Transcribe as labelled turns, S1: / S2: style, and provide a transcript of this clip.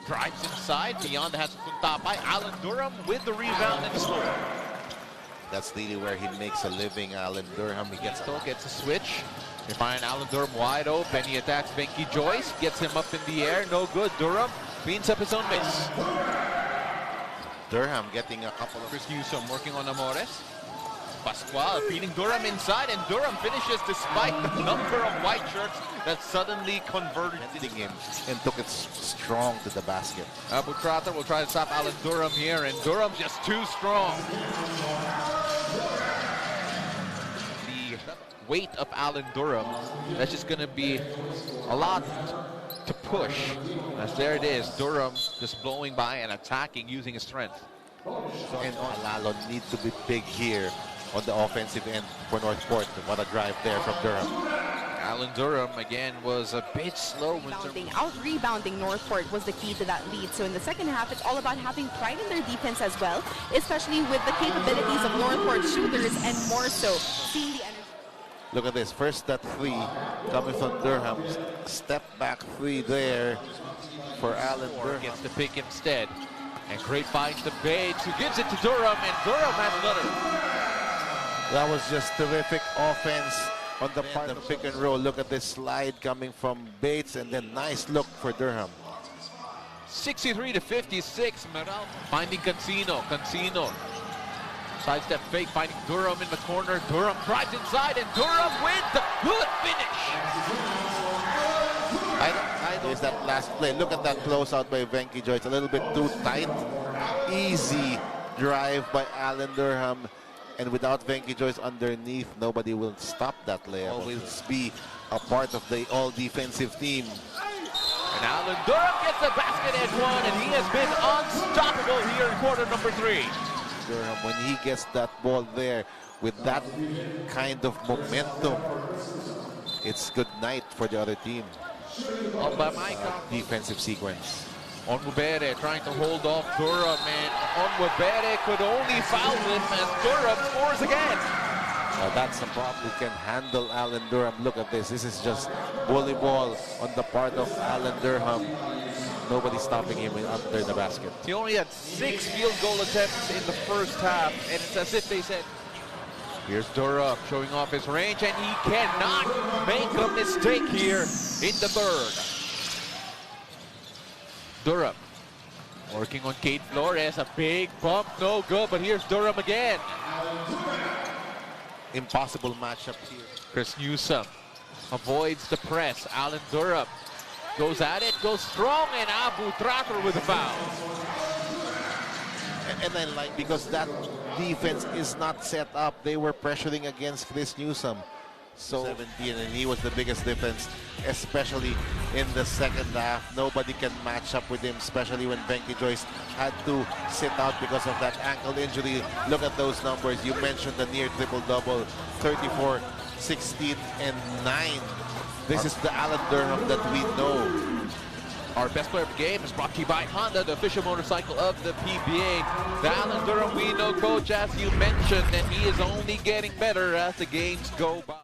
S1: drives inside, beyond has Kuntapay. Alan Durham with the rebound and score.
S2: That's really where he makes a living, Alan Durham. He gets
S1: a switch. They find Alan Durham wide open. He attacks Venky Joyce, gets him up in the air, no good. Durham cleans up his own miss.
S2: Durham getting a couple of...
S1: Chris Newsom working on Amores. Pascual feeding Durham inside, and Durham finishes despite the number of white shirts that suddenly converted
S2: him and took it strong to the basket.
S1: Abu Trotter will try to stop Alan Durham here, and Durham's just too strong. The weight of Alan Durham, that's just going to be a lot to push. As there it is, Durham just blowing by and attacking using his strength.
S2: And Alalo needs to be big here on the offensive end for NorthPort. What a drive there from Durham.
S1: Alan Durham, again, was a bit slow.
S3: Out-rebounding NorthPort was the key to that lead. So in the second half, it's all about having pride in their defense as well, especially with the capabilities of NorthPort shooters and more so seeing the energy.
S2: Look at this. First, that three coming from Durham. Step back three there for Alan Durham.
S1: Gets the pick instead. And great finds the Bates, who gives it to Durham, and Durham has another.
S2: That was just terrific offense on the part of pick and roll. Look at this slide coming from Bates, and then nice look for Durham.
S1: 63-56, Meralco finding Cancino. Cancino sidestep fake, finding Durham in the corner. Durham drives inside, and Durham with the good finish.
S2: I don't. Is that last play? Look at that closeout by Venky Joyce. A little bit too tight. Easy drive by Alan Durham. And without Venky Joyce underneath, nobody will stop that layup. Always be a part of the all-defensive team.
S1: And Alan Durham gets the basket at one, and he has been unstoppable here in quarter number 3.
S2: Durham, when he gets that ball there with that kind of momentum, it's good night for the other team. Defensive sequence.
S1: Onwubere trying to hold off Durham, and Onwubere could only foul him as Durham scores again.
S2: That's the problem. Who can handle Alan Durham? Look at this. This is just bully ball on the part of Alan Durham. Nobody stopping him under the basket.
S1: He only had 6 field goal attempts in the first half, and it's as if they said, here's Durham showing off his range, and he cannot make a mistake here in the third. Durham working on Kate Flores, a big bump, no good, but here's Durham again.
S2: Impossible matchup here.
S1: Chris Newsom avoids the press. Alan Durham goes at it, goes strong, and Abu Trotter with a foul.
S2: And I like, because that defense is not set up. They were pressuring against Chris Newsom. So 17, and he was the biggest difference, especially in the second half. Nobody can match up with him, especially when Venky Joyce had to sit out because of that ankle injury. Look at those numbers. You mentioned the near triple-double, 34, 16, and 9. This is the Alan Durham that we know.
S1: Our best player of the game is brought to you by Honda, the official motorcycle of the PBA. The Alan Durham we know, Coach, as you mentioned, and he is only getting better as the games go by.